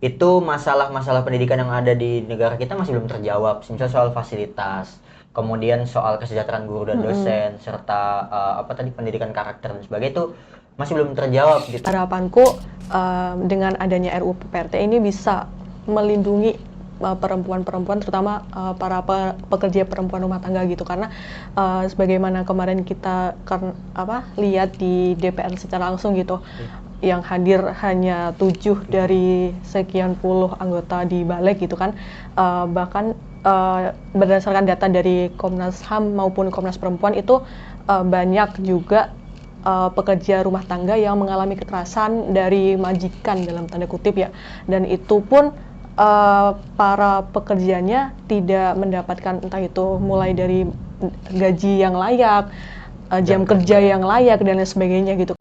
itu masalah-masalah pendidikan yang ada di negara kita masih belum terjawab. Misalnya soal fasilitas, kemudian soal kesejahteraan guru dan dosen, serta apa tadi pendidikan karakter dan sebagainya itu masih belum terjawab gitu. Harapanku dengan adanya RUU PPRT ini bisa melindungi perempuan-perempuan, terutama para pekerja perempuan rumah tangga gitu, karena sebagaimana kemarin kita lihat di DPR secara langsung gitu, yang hadir hanya 7 dari sekian puluh anggota di balik gitu kan, bahkan berdasarkan data dari Komnas HAM maupun Komnas Perempuan itu banyak juga pekerja rumah tangga yang mengalami kekerasan dari majikan dalam tanda kutip ya, dan itu pun para pekerjanya tidak mendapatkan entah itu mulai dari gaji yang layak, jam kerja yang layak dan lain sebagainya gitu.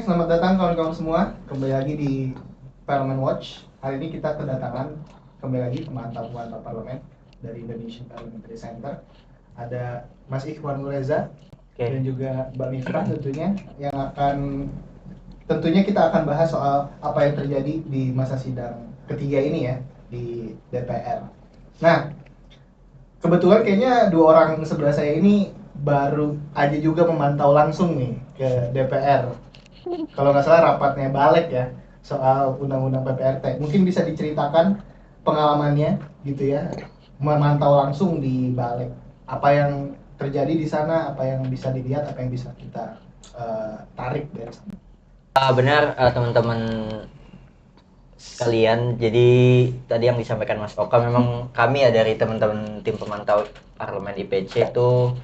Selamat datang kawan-kawan semua, kembali lagi di Parliament Watch. Hari ini kita kedatangan kembali lagi pemantau-pemantau parlemen dari Indonesian Parliamentary Center. Ada Mas Ikhwan Reza dan juga Mbak Miftah tentunya kita akan bahas soal apa yang terjadi di masa sidang ketiga ini ya di DPR. Nah, kebetulan kayaknya dua orang sebelah saya ini baru aja juga memantau langsung nih ke DPR. Kalau nggak salah rapatnya balik ya soal undang-undang PPRT. Mungkin bisa diceritakan pengalamannya gitu ya, memantau langsung di balik. Apa yang terjadi di sana, apa yang bisa dilihat, apa yang bisa kita tarik dari sana. Benar teman-teman sekalian. Jadi tadi yang disampaikan Mas Oka, memang kami ya dari teman-teman tim pemantau parlemen IPC itu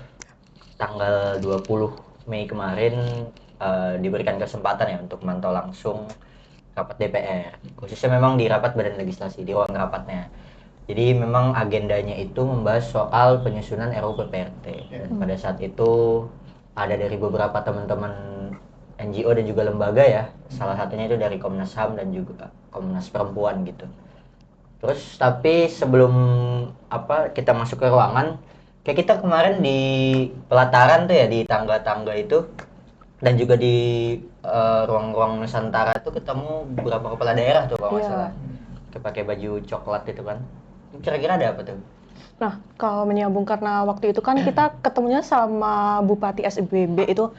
tanggal 20 Mei kemarin diberikan kesempatan ya untuk memantau langsung rapat DPR, khususnya memang di rapat badan legislasi, di ruang rapatnya. Jadi memang agendanya itu membahas soal penyusunan RUU PPRT. Dan pada saat itu ada dari beberapa teman-teman NGO dan juga lembaga ya, salah satunya itu dari Komnas HAM dan juga Komnas Perempuan gitu. Terus tapi sebelum kita masuk ke ruangan, kayak kita kemarin di pelataran tuh ya, di tangga-tangga itu dan juga di ruang-ruang Nusantara tuh ketemu beberapa kepala daerah tuh kalau nggak salah, pakai baju coklat itu kan. Kira-kira ada apa tuh? Nah, kalau menyambung karena waktu itu kan kita ketemunya sama Bupati SBB itu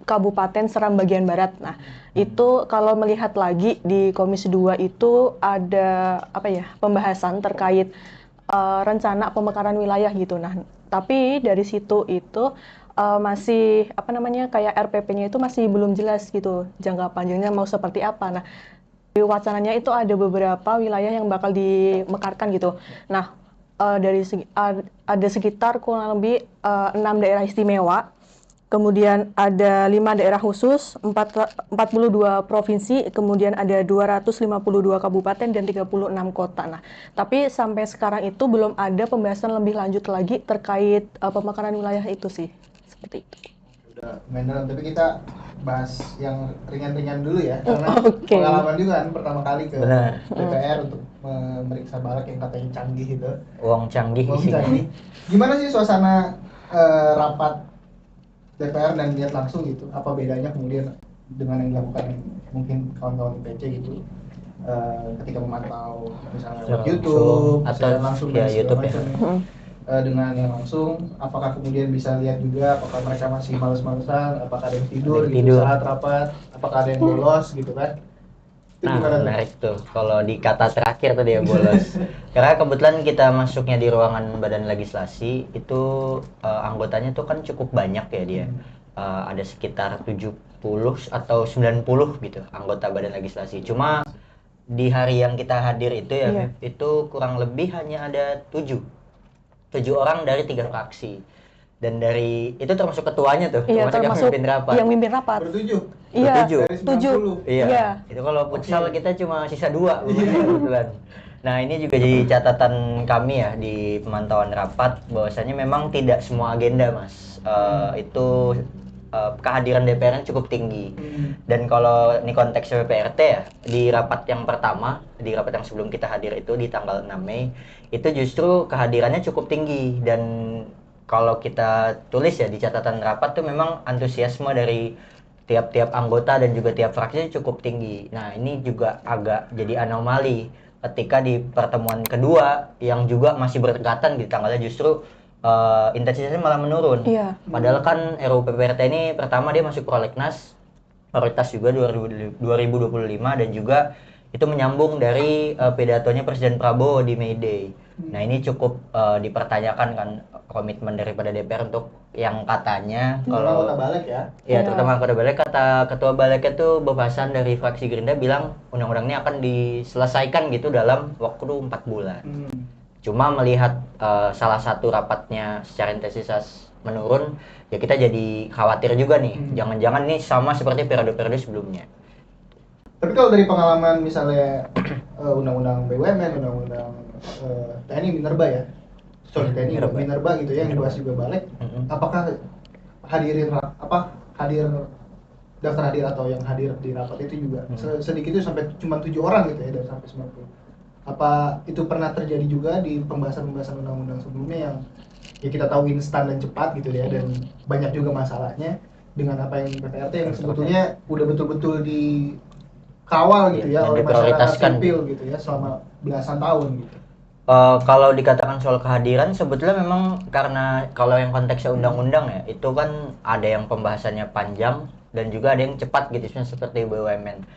Kabupaten Seram bagian Barat. Nah, itu kalau melihat lagi di Komisi 2 itu ada pembahasan terkait rencana pemekaran wilayah gitu. Nah, tapi dari situ itu masih kayak RPP-nya itu masih belum jelas gitu, jangka panjangnya mau seperti apa. Nah, di wacananya itu ada beberapa wilayah yang bakal dimekarkan gitu. Nah, ada sekitar kurang lebih 6 daerah istimewa, kemudian ada 5 daerah khusus, 42 provinsi, kemudian ada 252 kabupaten dan 36 kota. Nah, tapi sampai sekarang itu belum ada pembahasan lebih lanjut lagi terkait pemekaran wilayah itu sih. Seperti itu. Udah main dalam, tapi kita bahas yang ringan-ringan dulu ya, karena pengalaman juga kan pertama kali ke DPR untuk memeriksa balik yang katanya canggih itu. Uang canggih. Gimana sih suasana rapat DPR dan lihat langsung gitu? Apa bedanya kemudian dengan yang dilakukan mungkin kawan-kawan IPC gitu ketika memantau misalnya YouTube atau langsung ya YouTube ya. Dengan yang langsung, apakah kemudian bisa lihat juga apakah mereka masih males-malesan, apakah ada yang tidur gitu saat rapat, apakah ada yang bolos gitu kan? Nah, menarik tuh kalau di kata terakhir tuh dia bolos. Karena kebetulan kita masuknya di ruangan badan legislasi itu anggotanya tuh kan cukup banyak ya dia. Ada sekitar 70 atau 90 gitu anggota badan legislasi. Cuma di hari yang kita hadir itu ya, itu kurang lebih hanya ada 7 orang dari 3 fraksi, dan dari itu termasuk ketuanya tuh, termasuk yang mimpin rapat. Bertujuh. Iya, 7. Iya. Itu kalau futsal kita cuma sisa 2 kebetulan. Nah, ini juga jadi catatan kami ya di pemantauan rapat, bahwasanya memang tidak semua agenda Mas itu kehadiran DPR cukup tinggi. Dan kalau ini konteks PPRT ya, di rapat yang pertama, di rapat yang sebelum kita hadir itu di tanggal 6 Mei, itu justru kehadirannya cukup tinggi dan kalau kita tulis ya di catatan rapat tuh memang antusiasme dari tiap-tiap anggota dan juga tiap fraksi cukup tinggi. Nah, ini juga agak jadi anomali ketika di pertemuan kedua yang juga masih berdekatan di tanggalnya justru intensitasnya malah menurun. Iya. Padahal kan RUU PPRT ini pertama dia masuk prolegnas prioritas juga 2025 dan juga itu menyambung dari pidatonya Presiden Prabowo di May Day. Nah, ini cukup dipertanyakan kan komitmen daripada DPR untuk yang katanya Kalau kalau kota balik ya. ya, Iya. terutama Kota Balik, kata Ketua Baliknya tuh bahasan dari fraksi Gerindra bilang undang-undang ini akan diselesaikan gitu dalam waktu 4 bulan. Cuma melihat salah satu rapatnya secara intensitas menurun, ya kita jadi khawatir juga nih. Jangan-jangan ini sama seperti periode-periode sebelumnya. Tapi kalau dari pengalaman misalnya undang-undang BUMN, undang-undang TNI Minerba ya, sorry TNI Minerba gitu ya, yang dibahas juga balik, apakah hadir daftar hadir atau yang hadir di rapat itu juga sedikit itu sampai cuma 7 orang gitu ya dari sampai 90. Apa itu pernah terjadi juga di pembahasan undang-undang sebelumnya yang ya kita tahu instan dan cepat gitu ya, dan banyak juga masalahnya dengan apa yang PPRT yang sebetulnya udah betul-betul dikawal gitu ya Yang oleh masyarakat diprioritaskan sipil gitu ya selama belasan tahun gitu. Kalau dikatakan soal kehadiran, sebetulnya memang karena kalau yang konteksnya undang-undang ya, itu kan ada yang pembahasannya panjang dan juga ada yang cepat gitu, seperti BUMN.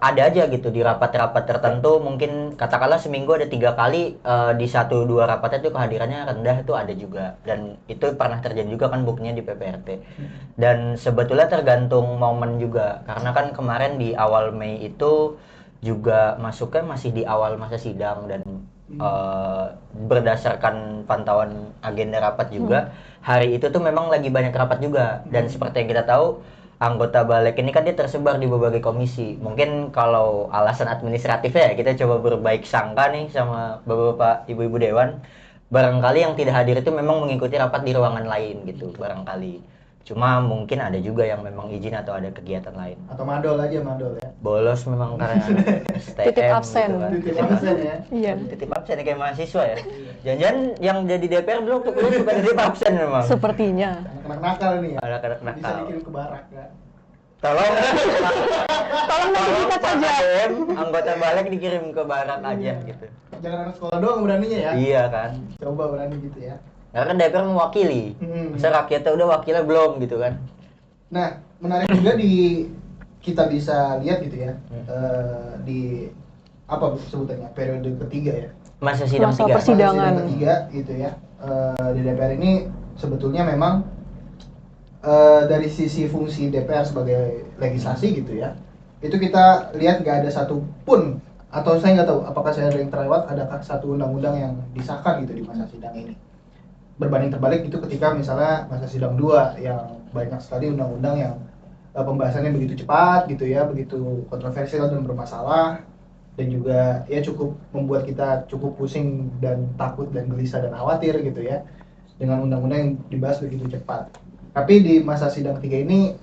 Ada aja gitu di rapat-rapat tertentu, mungkin katakanlah seminggu ada 3 kali, di 1-2 rapatnya itu kehadirannya rendah, itu ada juga, dan itu pernah terjadi juga kan buktinya di PPRT. Dan sebetulnya tergantung momen juga, karena kan kemarin di awal Mei itu juga masuknya masih di awal masa sidang, dan berdasarkan pantauan agenda rapat juga hari itu tuh memang lagi banyak rapat juga, dan seperti yang kita tahu anggota balik ini kan dia tersebar di berbagai komisi. Mungkin kalau alasan administratifnya ya kita coba berbaik sangka nih sama bapak-bapak ibu-ibu dewan, barangkali yang tidak hadir itu memang mengikuti rapat di ruangan lain gitu barangkali. Cuma mungkin ada juga yang memang izin atau ada kegiatan lain. Atau madol ya. Bolos memang karena STM Titip absen. gitu kan. Titip absen ya. Iya. Titip absen kayak mahasiswa ya. Jangan-jangan yang jadi DPR dulu tuh suka titip absen memang. Sepertinya. Anak-anak nakal nih ya. Anak-anak Bisa nakal. dikirim ke barak ya. Tolong Tolong notifikat saja. ADM, anggota balik dikirim ke barak aja gitu. Jangan anak sekolah doang beraninya ya. Iya kan. Coba berani gitu ya. Karena kan DPR mewakili. Masa rakyatnya udah wakilnya belum gitu kan. Nah, menarik juga kita bisa lihat gitu ya, di apa sebutannya periode ketiga ya, Masa sidang Masa 3. persidangan. sidang ketiga gitu ya, di DPR ini sebetulnya memang dari sisi fungsi DPR sebagai legislasi gitu ya, itu kita lihat nggak ada satupun, atau saya nggak tahu apakah saya ada yang terlewat, adakah satu undang-undang yang disahkan gitu di masa sidang ini. Berbanding terbalik itu ketika misalnya masa sidang 2 yang banyak sekali undang-undang yang pembahasannya begitu cepat gitu ya, begitu kontroversial dan bermasalah, dan juga ya cukup membuat kita cukup pusing dan takut dan gelisah dan khawatir gitu ya dengan undang-undang yang dibahas begitu cepat. Tapi di masa sidang 3 ini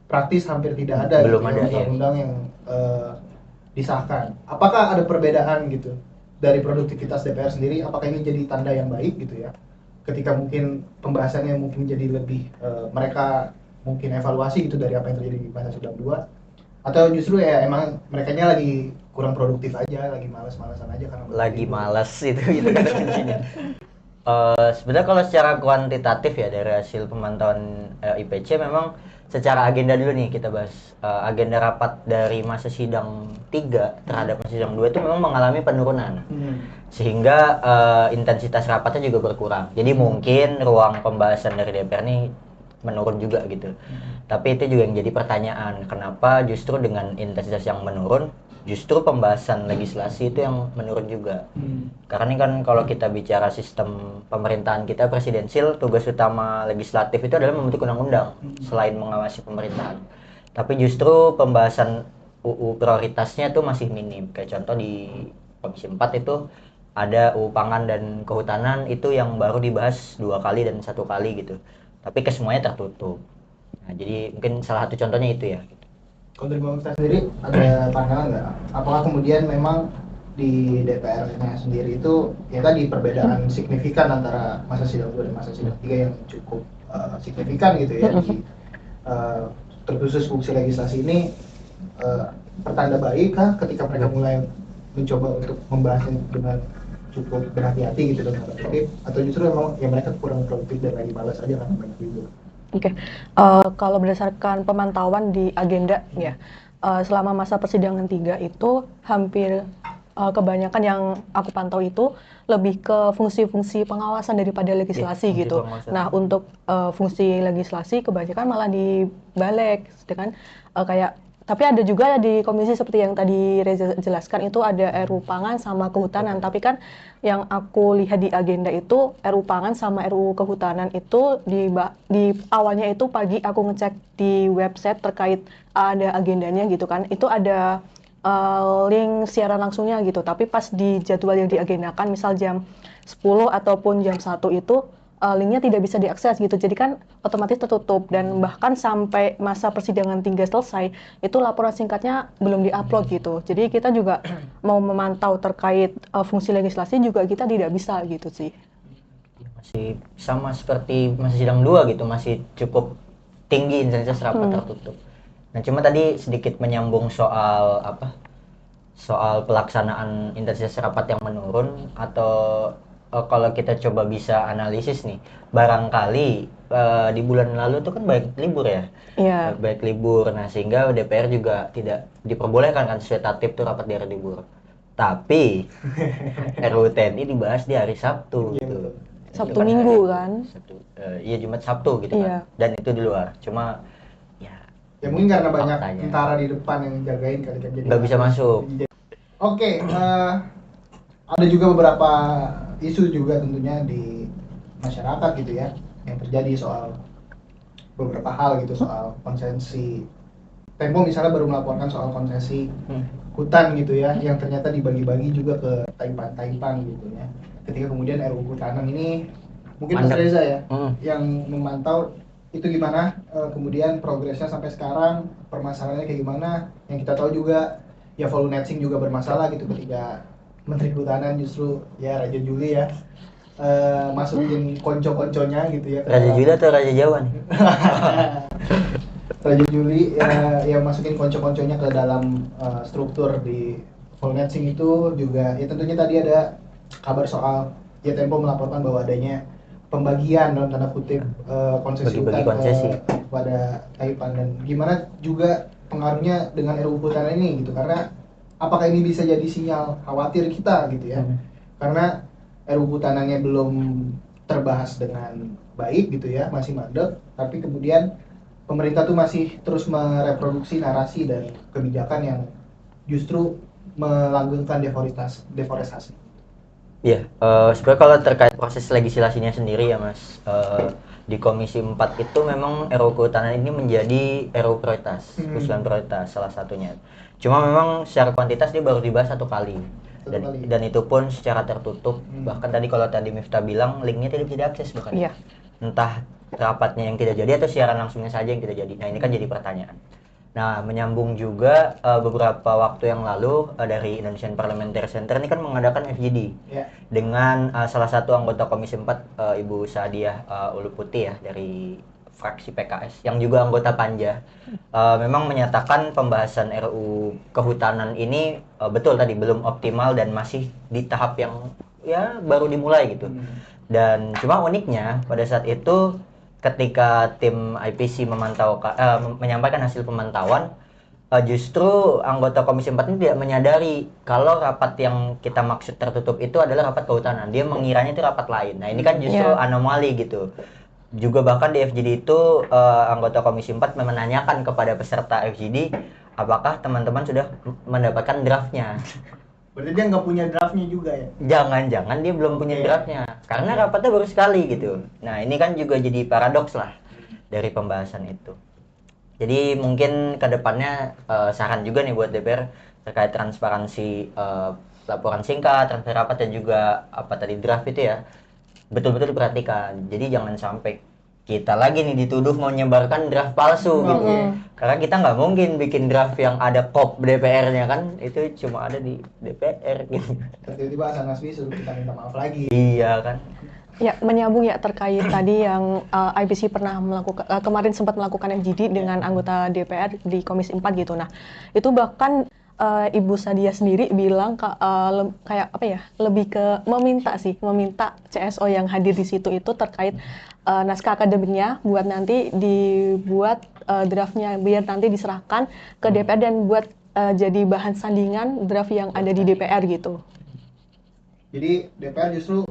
praktis hampir tidak ada Belum gitu, ada, undang-undang yang disahkan. Apakah ada perbedaan gitu dari produktivitas DPR sendiri? Apakah ini jadi tanda yang baik gitu ya? Ketika mungkin pembahasannya mungkin jadi lebih mereka mungkin evaluasi gitu dari apa yang terjadi di masa sidang 2, atau justru ya emang merekanya lagi kurang produktif aja, lagi malas-malasan aja karena Lagi malas itu kata kuncinya. Sebenarnya kalau secara kuantitatif ya dari hasil pemantauan IPC memang secara agenda dulu nih kita bahas. Agenda rapat dari masa sidang 3 terhadap masa sidang 2 itu memang mengalami penurunan. Sehingga intensitas rapatnya juga berkurang. Jadi mungkin ruang pembahasan dari DPR ini menurun juga gitu. Tapi itu juga yang jadi pertanyaan, kenapa justru dengan intensitas yang menurun justru pembahasan legislasi itu yang menurun juga. Karena ini kan kalau kita bicara sistem pemerintahan kita presidensil, tugas utama legislatif itu adalah membentuk undang-undang selain mengawasi pemerintahan. Tapi justru pembahasan UU prioritasnya itu masih minim. Kayak contoh di Komisi 4 itu ada UU Pangan dan Kehutanan itu yang baru dibahas 2 kali dan 1 kali gitu. Tapi kesemuanya tertutup. Nah, jadi mungkin salah satu contohnya itu ya. Kalau dari Bang Miftah sendiri ada pandangan nggak? Apakah kemudian memang di DPR-nya sendiri itu ya tadi perbedaan signifikan antara masa sidang 2 dan masa sidang 3 yang cukup signifikan gitu ya di terkhusus fungsi legislasi ini pertanda baik kah ketika mereka mulai mencoba untuk membahasnya dengan cukup berhati-hati gitu dengan produktif, atau justru memang ya mereka kurang produktif dan lagi malas aja karena banyak libur. Oke, kalau berdasarkan pemantauan di agenda ya, selama masa persidangan 3 itu hampir kebanyakan yang aku pantau itu lebih ke fungsi-fungsi pengawasan daripada legislasi fungsi gitu. pengawasan. Nah, untuk fungsi legislasi kebanyakan malah dibalik, sedangkan kayak tapi ada juga di komisi seperti yang tadi Reza jelaskan itu ada RU Pangan sama Kehutanan. Tapi kan yang aku lihat di agenda itu RU Pangan sama RU Kehutanan itu di awalnya itu pagi aku ngecek di website terkait ada agendanya gitu kan. Itu ada link siaran langsungnya gitu. Tapi pas di jadwal yang diagendakan misal jam 10 ataupun jam 1 itu linknya tidak bisa diakses gitu, jadi kan otomatis tertutup dan bahkan sampai masa persidangan 3 selesai itu laporan singkatnya belum diupload gitu, jadi kita juga mau memantau terkait fungsi legislasi juga kita tidak bisa gitu sih. Masih sama seperti masa sidang 2 gitu, masih cukup tinggi intensitas rapat tertutup. Nah cuma tadi sedikit menyambung soal soal pelaksanaan intensitas rapat yang menurun, atau kalau kita coba bisa analisis nih, barangkali di bulan lalu tuh kan banyak libur ya. Iya. Baik libur, nah sehingga DPR juga tidak diperbolehkan kan sesuai tatip tuh rapat di hari libur. Tapi RUU TNI dibahas di hari Sabtu gitu. Sabtu Itu kan Minggu hari- kan? Iya Jumat Sabtu gitu Iya. kan. Dan itu di luar. Cuma ya Ya mungkin karena banyak faktanya. tentara di depan yang jagain kali kan, jadi Nggak bisa masuk. Oke, ada juga beberapa isu juga tentunya di masyarakat gitu ya yang terjadi soal beberapa hal gitu, soal konsesi. Tempo misalnya baru melaporkan soal konsesi hutan gitu ya, yang ternyata dibagi-bagi juga ke taipan-taipan gitu ya. Ketika kemudian RUU Kehutanan ini, mungkin Mas Mandek. Reza ya, Hmm. yang memantau itu gimana, kemudian progresnya sampai sekarang, permasalahannya kayak gimana, yang kita tahu juga ya Volunetsing juga bermasalah gitu ketika Menteri Kehutanan justru ya Raja Juli ya masukin konco-konconya gitu ya ke Raja dalam- Juli atau Raja Jawa nih? Raja Juli ya masukin konco-konconya ke dalam struktur di Volunetsing itu juga ya tentunya tadi ada kabar soal ya Tempo melaporkan bahwa adanya pembagian dalam tanda kutip konsesi Bagi-bagi hutan konsesi. kepada Taipan, dan gimana juga pengaruhnya dengan RUU Kehutanan ini gitu, karena apakah ini bisa jadi sinyal khawatir kita gitu ya, karena RUU Kehutanannya belum terbahas dengan baik gitu ya, masih mandek, tapi kemudian pemerintah tuh masih terus mereproduksi narasi dan kebijakan yang justru melanggengkan deforestasi. Iya, sebenarnya kalau terkait proses legislasinya sendiri ya Mas, di Komisi 4 itu memang RUU Kehutanan ini menjadi RUU prioritas, usulan prioritas salah satunya. Cuma memang secara kuantitas dia baru dibahas satu kali. Dan itu pun secara tertutup. Bahkan tadi kalau tadi Miftah bilang linknya tidak bisa diakses bahkan. Iya. Entah rapatnya yang tidak jadi atau siaran langsungnya saja yang tidak jadi. Nah ini kan jadi pertanyaan. Nah menyambung juga beberapa waktu yang lalu dari Indonesian Parliamentary Center ini kan mengadakan FGD dengan salah satu anggota Komisi 4 Ibu Sadiah Uluputi ya dari fraksi PKS yang juga anggota Panja, memang menyatakan pembahasan RUU Kehutanan ini betul tadi belum optimal dan masih di tahap yang ya baru dimulai gitu. Dan cuma uniknya pada saat itu ketika tim IPC menyampaikan hasil pemantauan, justru anggota Komisi 4 ini tidak menyadari kalau rapat yang kita maksud tertutup itu adalah rapat kehutanan. Dia mengiranya itu rapat lain. Nah ini kan justru anomali gitu. Juga bahkan di FGD itu anggota Komisi 4 menanyakan kepada peserta FGD apakah teman-teman sudah mendapatkan draftnya. Berarti dia nggak punya draftnya juga ya? Jangan-jangan dia belum punya draftnya karena rapatnya baru sekali gitu. Nah ini kan juga jadi paradoks lah dari pembahasan itu. Jadi mungkin kedepannya saran juga nih buat DPR terkait transparansi laporan singkat, transfer rapat dan juga apa tadi draft itu ya betul-betul diperhatikan. Jadi jangan sampai kita lagi nih dituduh mau menyebarkan draft palsu gitu. Karena kita nggak mungkin bikin draft yang ada kop DPR-nya kan, itu cuma ada di DPR gitu. Tiba-tiba Hasan Nasbi suruh kita minta maaf lagi. Iya kan. Ya, menyambung ya terkait tadi yang IPC pernah melakukan kemarin sempat melakukan FGD dengan anggota DPR di Komisi 4 gitu. Nah, itu bahkan Ibu Sadia sendiri bilang kayak apa ya, lebih ke meminta CSO yang hadir di situ itu terkait naskah akademiknya buat nanti dibuat draftnya biar nanti diserahkan ke DPR dan buat jadi bahan sandingan draft yang ada di DPR gitu. Jadi DPR justru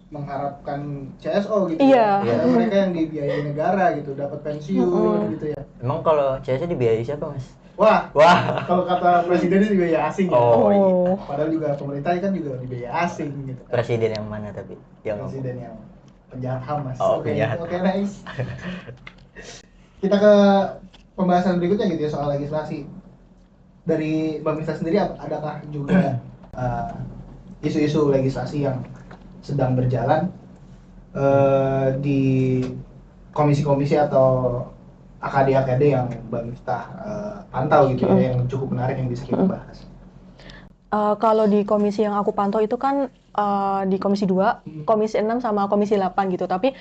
mengharapkan CSO gitu Iya. ya. Karena mereka yang dibiayai negara gitu, dapat pensiun gitu ya. Emang kalau CSO dibiayai siapa, Mas? Wah, Wah. kalau kata presiden itu biaya asing ya. Oh, iya. Padahal juga pemerintah kan juga dibiaya asing gitu kan. Presiden yang mana tapi? Yang Presiden yang penjahat HAM, Mas. Oh, Oke, penjahat. oke, nice. Kita ke pembahasan berikutnya gitu ya, soal legislasi. Dari Bang Miftah sendiri adakah juga isu-isu legislasi yang sedang berjalan di komisi-komisi atau AKD-AKD yang Bang Miftah pantau gitu ya, yang cukup menarik yang bisa kita bahas? Kalau di komisi yang aku pantau itu kan di komisi 2, komisi 6 sama komisi 8 gitu. Tapi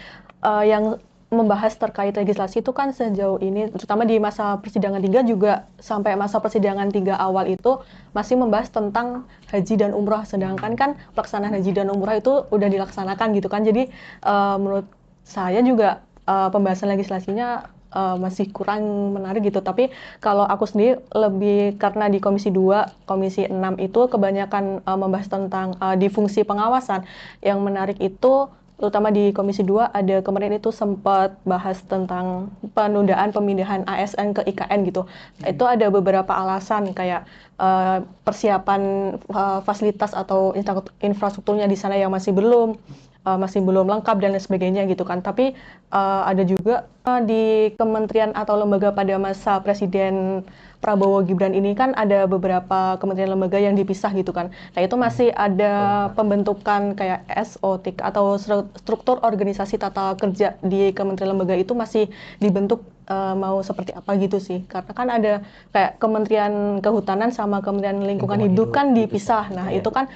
yang membahas terkait legislasi itu kan sejauh ini, terutama di masa persidangan 3 juga sampai masa persidangan 3 awal itu masih membahas tentang haji dan umrah. Sedangkan kan pelaksanaan haji dan umrah itu udah dilaksanakan gitu kan. Jadi menurut saya juga pembahasan legislasinya masih kurang menarik gitu. Tapi kalau aku sendiri lebih karena di komisi 2, komisi 6 itu kebanyakan membahas tentang di fungsi pengawasan. Yang menarik itu terutama di komisi 2 ada kemarin itu sempat bahas tentang penundaan pemindahan ASN ke IKN gitu. Itu ada beberapa alasan kayak persiapan fasilitas atau infrastrukturnya di sana yang masih belum lengkap dan lain sebagainya gitu kan. Tapi ada juga di kementerian atau lembaga pada masa Presiden Prabowo Gibran ini kan ada beberapa kementerian lembaga yang dipisah gitu kan. Nah itu masih ada pembentukan kayak SOT atau struktur organisasi tata kerja di kementerian lembaga itu masih dibentuk mau seperti apa gitu sih. Karena kan ada kayak Kementerian Kehutanan sama Kementerian Lingkungan Hidup kan dipisah. Nah itu kan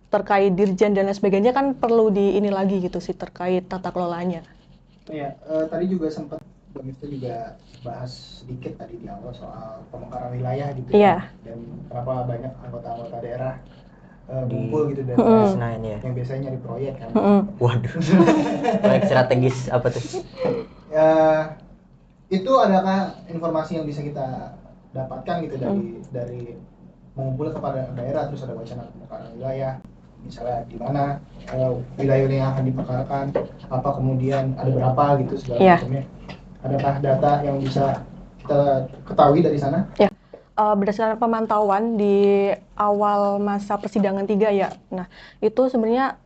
terkait dirjen dan lain sebagainya kan perlu ini lagi gitu sih terkait tata kelolanya. Iya, tadi juga sempat Bang Miftah juga bahas sedikit tadi di awal soal pemekaran wilayah gitu Iya. dan kenapa banyak anggota-anggota daerah ngumpul gitu dan Senayan ya. yang biasanya nyari proyek kan. Waduh. Proyek strategis apa tuh? Itu adakah informasi yang bisa kita dapatkan gitu dari mengumpul kepada daerah, terus ada wacana pemekaran wilayah, misalnya di mana wilayah yang akan dimekarkan, apa kemudian ada berapa gitu segala macamnya. Adakah data yang bisa kita ketahui dari sana? Ya, berdasarkan pemantauan di awal masa persidangan 3 ya. Nah, itu sebenarnya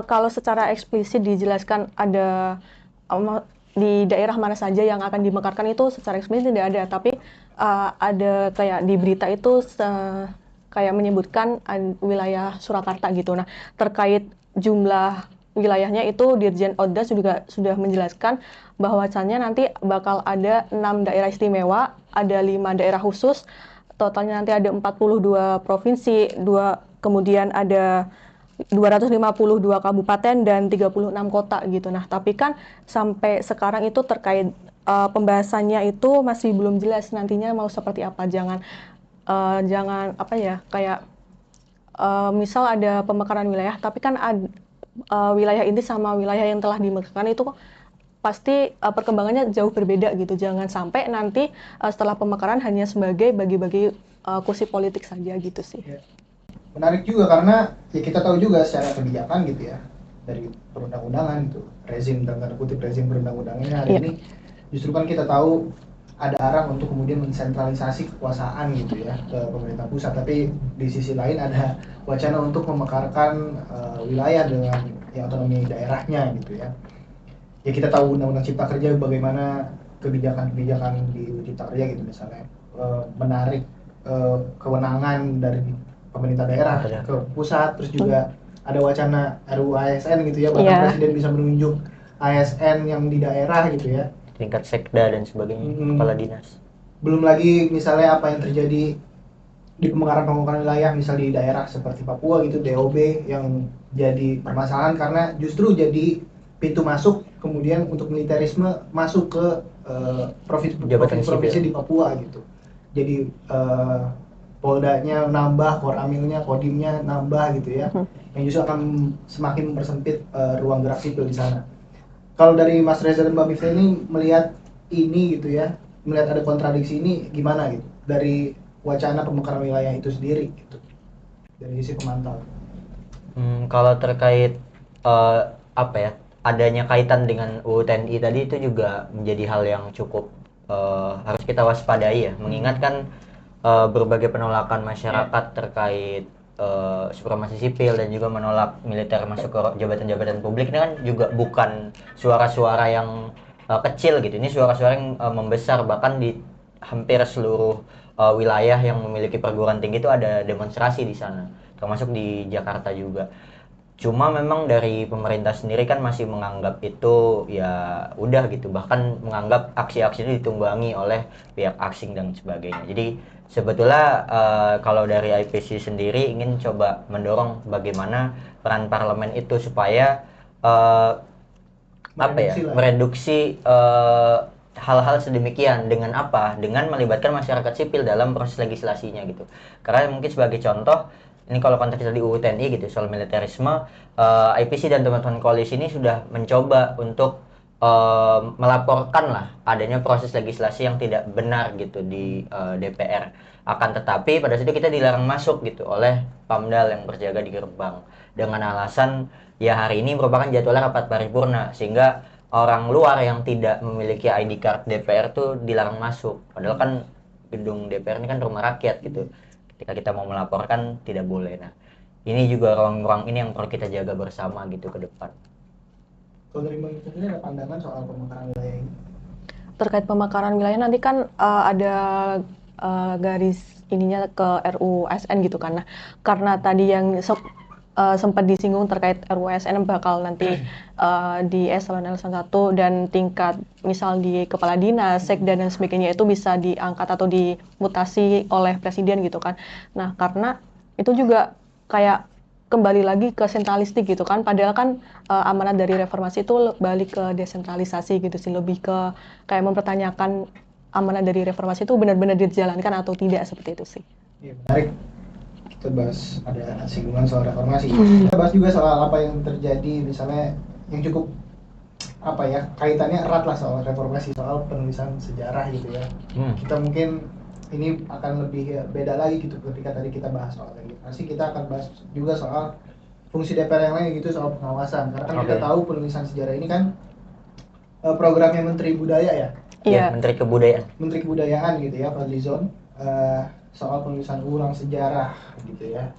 kalau secara eksplisit dijelaskan ada di daerah mana saja yang akan dimekarkan itu secara eksplisit tidak ada. Tapi ada kayak di berita itu kayak menyebutkan wilayah Surakarta gitu. Nah, terkait jumlah wilayahnya itu Dirjen Oda juga sudah menjelaskan bahwasannya nanti bakal ada 6 daerah istimewa, ada 5 daerah khusus, totalnya nanti ada 42 provinsi, kemudian ada 252 kabupaten dan 36 kota gitu. Nah, tapi kan sampai sekarang itu terkait pembahasannya itu masih belum jelas nantinya mau seperti apa. Jangan apa ya, kayak misal ada pemekaran wilayah, tapi kan wilayah inti sama wilayah yang telah dimekarkan itu pasti perkembangannya jauh berbeda gitu. Jangan sampai nanti setelah pemekaran hanya sebagai bagi-bagi kursi politik saja gitu sih. Ya. Menarik juga karena ya kita tahu juga secara kebijakan gitu ya dari perundang-undangan gitu, rezim dalam tanda kutip rezim perundang-undangannya hari ini justru kan kita tahu ada arah untuk kemudian mensentralisasi kekuasaan gitu ya ke pemerintah pusat, tapi di sisi lain ada wacana untuk memekarkan wilayah dengan yang otonomi daerahnya gitu ya. Ya kita tahu undang-undang cipta kerja bagaimana kebijakan-kebijakan di cipta kerja gitu misalnya menarik kewenangan dari pemerintah daerah ke pusat, terus juga ada wacana RUU ASN gitu ya, bahkan presiden bisa menunjuk ASN yang di daerah gitu ya. tingkat sekda dan sebagainya, Mm-mm. kepala dinas. Belum lagi misalnya apa yang terjadi di pemekaran wilayah, misal di daerah seperti Papua gitu, DOB yang jadi permasalahan karena justru jadi pintu masuk kemudian untuk militerisme masuk ke Jabatan provinsi-provinsi sipil. di Papua gitu. Jadi Poldanya nambah, Koramilnya, Kodimnya nambah gitu ya, yang justru akan semakin mempersempit ruang gerak sipil di sana. Kalau dari Mas Reza dan Mbak Miftah ini melihat ini gitu ya, melihat ada kontradiksi ini gimana gitu dari wacana pemekaran wilayah itu sendiri gitu, dari sisi pemantau. Kalau terkait apa ya, adanya kaitan dengan UU TNI tadi itu juga menjadi hal yang cukup harus kita waspadai ya, mengingat kan berbagai penolakan masyarakat terkait supremasi sipil dan juga menolak militer masuk ke jabatan-jabatan publik ini kan juga bukan suara-suara yang kecil gitu. Ini suara-suara yang membesar, bahkan di hampir seluruh wilayah yang memiliki perguruan tinggi itu ada demonstrasi di sana, termasuk di Jakarta juga. Cuma memang dari pemerintah sendiri kan masih menganggap itu ya udah gitu, bahkan menganggap aksi-aksi itu ditunggangi oleh pihak asing dan sebagainya. Jadi sebetulnya kalau dari IPC sendiri ingin coba mendorong bagaimana peran parlemen itu supaya apa ya, mereduksi hal-hal sedemikian. Dengan apa? Dengan melibatkan masyarakat sipil dalam proses legislasinya gitu. Karena mungkin sebagai contoh, ini kalau konteksnya di UU TNI gitu, soal militerisme, IPC dan teman-teman koalisi ini sudah mencoba untuk melaporkan lah adanya proses legislasi yang tidak benar gitu di DPR. Akan tetapi pada saat itu kita dilarang masuk gitu oleh Pamdal yang berjaga di gerbang dengan alasan ya hari ini merupakan jadwalnya rapat paripurna, sehingga orang luar yang tidak memiliki ID card DPR tuh dilarang masuk. Padahal kan gedung DPR ini kan rumah rakyat gitu. Ketika kita mau melaporkan tidak boleh. Nah, ini juga ruang-ruang ini yang perlu kita jaga bersama gitu ke depan. Kalau dari Mbak Miftah sendiri ada pandangan soal pemekaran wilayah ini? Terkait pemekaran wilayah nanti kan ada garis ininya ke RUSN gitu kan. Nah, karena tadi yang sempat disinggung terkait RUSN bakal nanti di eselon 1 dan tingkat misal di kepala dinas, sekda dan sebagainya itu bisa diangkat atau dimutasi oleh presiden gitu kan. Nah, karena itu juga kayak kembali lagi ke sentralistik gitu kan, padahal kan amanat dari reformasi itu balik ke desentralisasi gitu sih, lebih ke kayak mempertanyakan amanat dari reformasi itu benar-benar dijalankan atau tidak, seperti itu sih. Iya, menarik. Kita bahas ada singgungan soal reformasi. Kita bahas juga soal apa yang terjadi misalnya yang cukup apa ya, kaitannya erat lah soal reformasi, soal penulisan sejarah gitu ya. Kita mungkin ini akan lebih beda lagi gitu ketika tadi kita bahas soal legislasi, kita akan bahas juga soal fungsi DPR yang lain gitu, soal pengawasan. Karena kan kita tahu penulisan sejarah ini kan programnya Menteri Budaya ya. Iya, Menteri Kebudayaan. Menteri Kebudayaan gitu ya, Fadlizon, soal penulisan ulang sejarah gitu ya.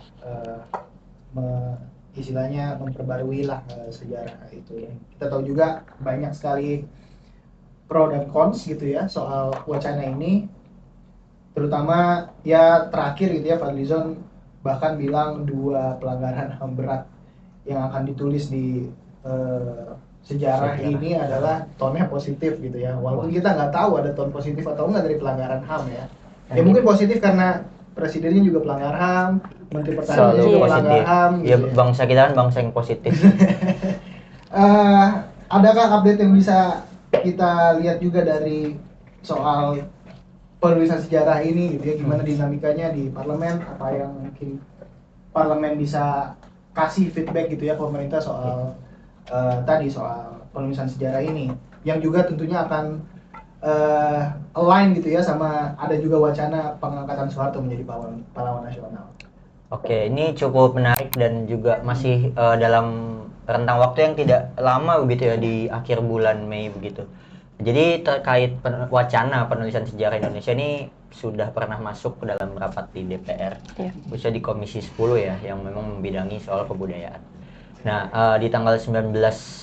Istilahnya memperbarui lah sejarah itu. Kita tahu juga banyak sekali pro dan cons gitu ya soal wacana ini, terutama ya terakhir gitu ya, Fadlizon bahkan bilang 2 pelanggaran HAM berat yang akan ditulis di sejarah ini adalah tonnya positif gitu ya, walaupun kita nggak tahu ada ton positif atau enggak dari pelanggaran HAM ya. Ya mungkin positif karena presidennya juga pelanggar HAM, menteri pertahanan juga pelanggar HAM gitu ya, bangsa kita kan bangsa yang positif. Adakah update yang bisa kita lihat juga dari soal penulisan sejarah ini gitu ya, gimana dinamikanya di parlemen, apa yang mungkin parlemen bisa kasih feedback gitu ya pemerintah soal tadi soal penulisan sejarah ini, yang juga tentunya akan align gitu ya sama ada juga wacana pengangkatan Soeharto menjadi pahlawan nasional. Oke, ini cukup menarik dan juga masih dalam rentang waktu yang tidak lama begitu ya, di akhir bulan Mei begitu. Jadi terkait wacana penulisan sejarah Indonesia ini sudah pernah masuk ke dalam rapat di DPR, khususnya di Komisi 10 ya, yang memang membidangi soal kebudayaan. Nah, di tanggal 19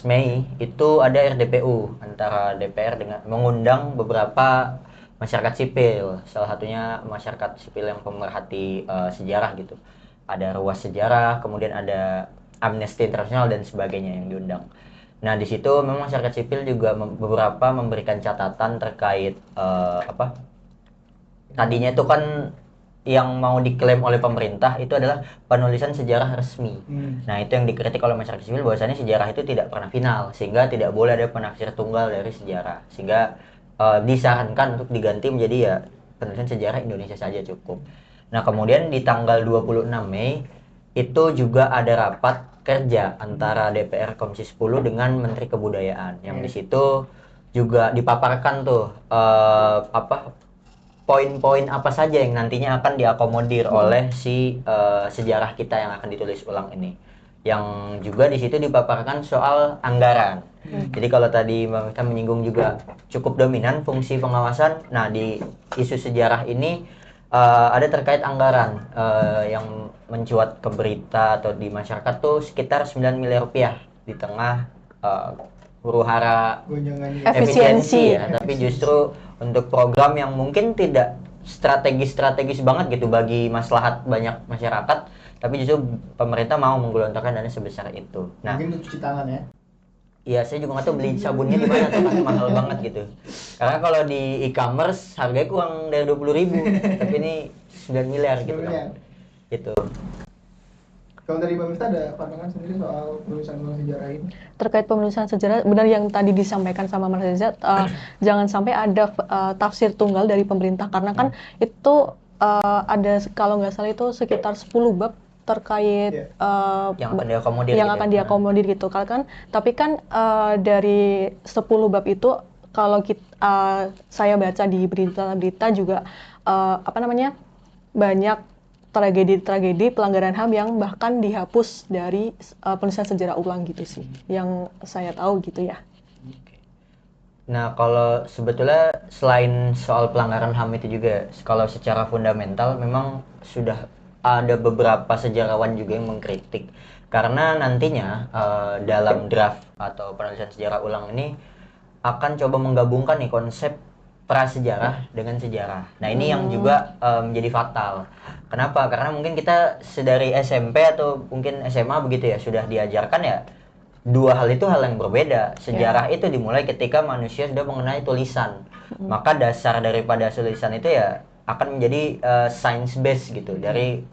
Mei itu ada RDPU antara DPR dengan mengundang beberapa masyarakat sipil, salah satunya masyarakat sipil yang pemerhati sejarah gitu. Ada Ruas Sejarah, kemudian ada Amnesty International dan sebagainya yang diundang. Nah, di situ memang masyarakat sipil juga beberapa memberikan catatan terkait tadinya itu kan yang mau diklaim oleh pemerintah itu adalah penulisan sejarah resmi. Nah, itu yang dikritik oleh masyarakat sipil bahwasanya sejarah itu tidak pernah final, sehingga tidak boleh ada penafsir tunggal dari sejarah. Sehingga disarankan untuk diganti menjadi ya penulisan sejarah Indonesia saja cukup. Nah, kemudian di tanggal 26 Mei itu juga ada rapat kerja antara DPR Komisi 10 dengan Menteri Kebudayaan. Yang di situ juga dipaparkan tuh poin-poin apa saja yang nantinya akan diakomodir oleh si sejarah kita yang akan ditulis ulang ini. Yang juga di situ dipaparkan soal anggaran. Jadi kalau tadi Mbak Mita menyinggung juga cukup dominan fungsi pengawasan. Nah, di isu sejarah ini ada terkait anggaran yang mencuat ke berita atau di masyarakat tuh sekitar 9 miliar rupiah di tengah huru-hara efisiensi ya, tapi justru untuk program yang mungkin tidak strategis banget gitu bagi maslahat banyak masyarakat, tapi justru pemerintah mau menggelontorkan dana sebesar itu. Nah, mungkin untuk cuci tangan ya. iya, saya juga nggak tahu beli sabunnya di mana tuh, kan mahal banget gitu. Karena kalau di e-commerce harganya kurang dari 20.000, tapi ini 9 miliar gitu kan. Gitu. Kalau dari Mbak Mifta ada pandangan sendiri soal penulisan sejarah ini? Terkait penulisan sejarah, benar yang tadi disampaikan sama Mas Reza, jangan sampai ada tafsir tunggal dari pemerintah, karena kan itu ada, kalau nggak salah itu sekitar 10 bab terkait yang akan diakomodir yang gitu akan ya. diakomodir gitu kan. Tapi kan dari 10 bab itu, kalau saya baca di berita-berita juga banyak tragedi-tragedi pelanggaran HAM yang bahkan dihapus dari penulisan sejarah ulang gitu sih, yang saya tahu gitu ya. Nah, kalau sebetulnya selain soal pelanggaran HAM itu juga, kalau secara fundamental memang sudah ada beberapa sejarawan juga yang mengkritik. Karena nantinya dalam draft atau penulisan sejarah ulang ini akan coba menggabungkan nih konsep prasejarah dengan sejarah. Nah, ini yang juga menjadi fatal. Kenapa? Karena mungkin kita sedari SMP atau mungkin SMA begitu ya, sudah diajarkan ya dua hal itu hal yang berbeda. Sejarah itu dimulai ketika manusia sudah mengenai tulisan. Maka dasar daripada tulisan itu ya akan menjadi science based gitu dari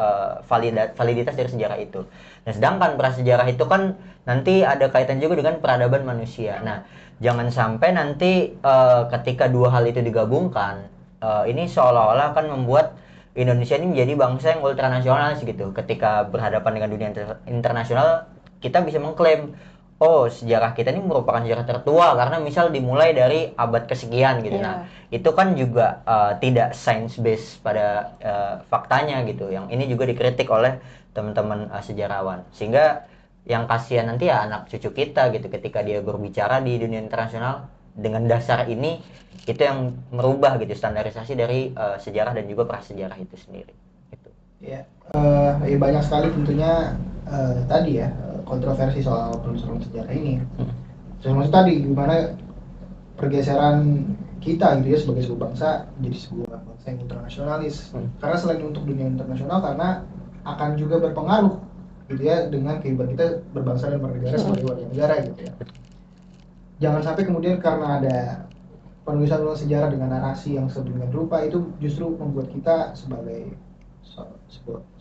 validitas dari sejarah itu. Nah, sedangkan prasejarah itu kan nanti ada kaitan juga dengan peradaban manusia. Nah, jangan sampai nanti ketika dua hal itu digabungkan, ini seolah-olah akan membuat Indonesia ini menjadi bangsa yang ultranasionalis gitu. Ketika berhadapan dengan dunia internasional, kita bisa mengklaim, oh, sejarah kita ini merupakan sejarah tertua karena misal dimulai dari abad kesekian gitu. Nah, itu kan juga tidak science based pada faktanya gitu. Yang ini juga dikritik oleh teman-teman sejarawan. Sehingga yang kasihan nanti ya anak cucu kita gitu ketika dia berbicara di dunia internasional dengan dasar ini, itu yang merubah gitu standarisasi dari sejarah dan juga prasejarah itu sendiri. Gitu. Ya, ya banyak sekali tentunya tadi ya kontroversi soal penelusuran sejarah ini. Maksud tadi gimana pergeseran kita gitu ya sebagai sebuah bangsa menjadi sebuah bangsa yang ultranasionalis. Karena selain untuk dunia internasional, karena akan juga berpengaruh gitu ya dengan kehidupan kita berbangsa dan bernegara sebagai warga negara gitu ya. Jangan sampai kemudian karena ada penulisan ulang sejarah dengan narasi yang sedemikian rupa itu justru membuat kita sebagai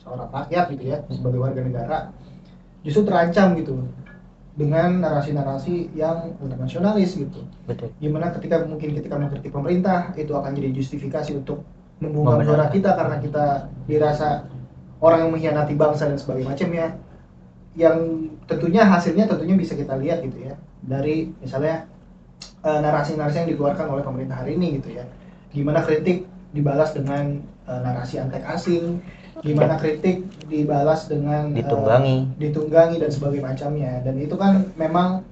seorang rakyat gitu ya, sebagai warga negara justru terancam gitu dengan narasi-narasi yang internasionalis gitu. Betul. Gimana ketika mengkritik pemerintah itu akan jadi justifikasi untuk membungkam suara kita karena kita dirasa orang yang mengkhianati bangsa dan sebagainya macamnya, yang tentunya hasilnya bisa kita lihat gitu ya dari misalnya narasi-narasi yang dikeluarkan oleh pemerintah hari ini gitu ya. Gimana kritik dibalas dengan narasi antek asing, gimana kritik dibalas dengan ditunggangi dan sebagainya macamnya. Dan itu kan memang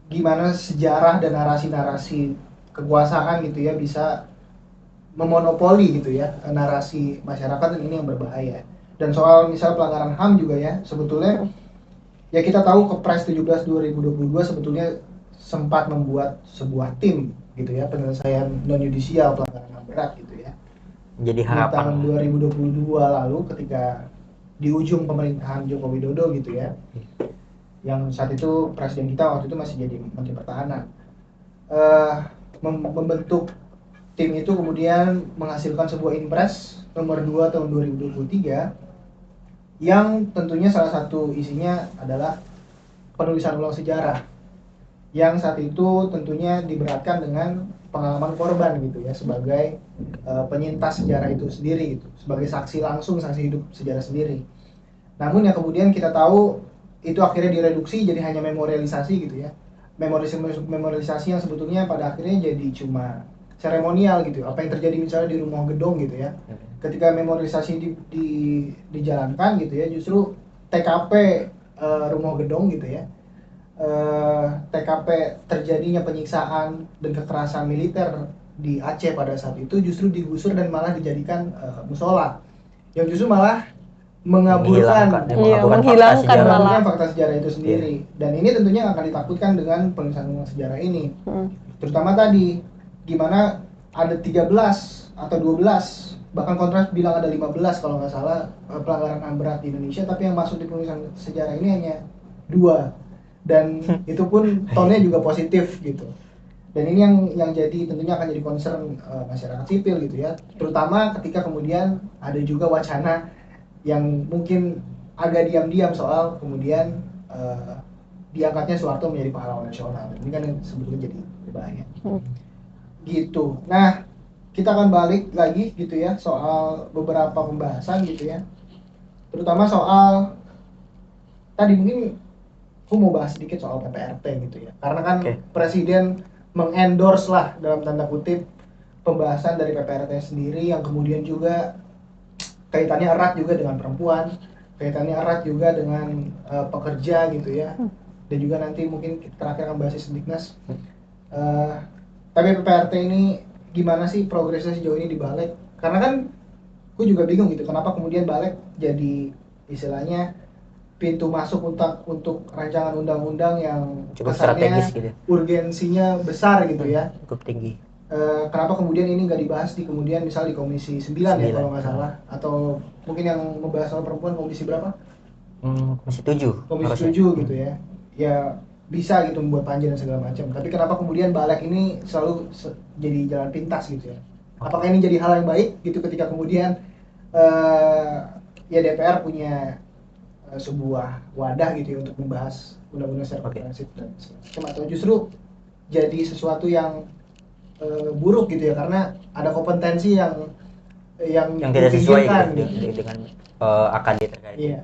gimana sejarah dan narasi-narasi kekuasaan gitu ya bisa memonopoli gitu ya narasi masyarakat, dan ini yang berbahaya. Dan soal misal pelanggaran HAM juga ya, sebetulnya ya kita tahu Kepres 17 2022 sebetulnya sempat membuat sebuah tim gitu ya penyelesaian non yudisial pelanggaran HAM berat gitu ya. Jadi harapan di tahun 2022 lalu ketika di ujung pemerintahan Joko Widodo gitu ya. yang saat itu presiden kita waktu itu masih jadi Menteri Pertahanan. Eh, Membentuk tim itu kemudian menghasilkan sebuah Inpres nomor 2 tahun 2023 yang tentunya salah satu isinya adalah penulisan ulang sejarah yang saat itu tentunya diberatkan dengan pengalaman korban gitu ya sebagai penyintas sejarah itu sendiri gitu, sebagai saksi langsung, saksi hidup sejarah sendiri. Namun yang kemudian kita tahu itu akhirnya direduksi jadi hanya memorialisasi gitu ya. Memorialisasi yang sebetulnya pada akhirnya jadi cuma seremonial gitu. Apa yang terjadi misalnya di Rumah Gedong gitu ya. Ketika memorialisasi dijalankan gitu ya, justru TKP Rumah Gedong gitu ya. TKP terjadinya penyiksaan dan kekerasan militer di Aceh pada saat itu justru digusur dan malah dijadikan musola. Yang justru malah mengaburkan menghilangkan malah fakta sejarah itu sendiri. Dan ini tentunya akan ditakutkan dengan penulisan ulang sejarah ini. Terutama tadi gimana ada 13 atau 12 bahkan kontras bilang ada 15 kalau nggak salah pelanggaran HAM berat di Indonesia, tapi yang masuk di penulisan sejarah ini hanya 2 dan itu pun tonnya juga positif gitu. Dan ini yang jadi tentunya akan jadi concern masyarakat sipil gitu ya, terutama ketika kemudian ada juga wacana yang mungkin agak diam-diam soal kemudian diangkatnya Soeharto menjadi pahlawan nasional. Ini kan yang sebetulnya jadi berbahaya. Gitu. Nah, kita akan balik lagi gitu ya soal beberapa pembahasan gitu ya. Terutama soal tadi mungkin aku mau bahas sedikit soal PPRT gitu ya. Karena kan Presiden mengendorse lah dalam tanda kutip pembahasan dari PPRT sendiri yang kemudian juga kaitannya erat juga dengan perempuan, kaitannya erat juga dengan pekerja gitu ya. Dan juga nanti mungkin terakhir akan bahas Isdiknas. Tapi PPRT ini gimana sih progresnya sejauh ini di Balik? Karena kan gue juga bingung gitu, kenapa kemudian Balik jadi istilahnya pintu masuk untuk rancangan undang-undang yang cukup strategis gitu, urgensinya besar gitu ya, cukup tinggi. Kenapa kemudian ini nggak dibahas di kemudian misal di Komisi 9 ya kalau nggak salah, atau mungkin yang membahas soal perempuan komisi berapa? Komisi 7. Komisi 7 gitu ya. Ya bisa gitu membuat panja dan segala macam. Tapi kenapa kemudian Balik ini selalu jadi jalan pintas gitu ya? Apakah ini jadi hal yang baik gitu ketika kemudian ya DPR punya sebuah wadah gitu ya untuk membahas undang-undang secara komprehensif dan segala macam, atau justru jadi sesuatu yang buruk gitu ya karena ada kompetensi yang tidak sesuai dengan akan diterkait. Iya.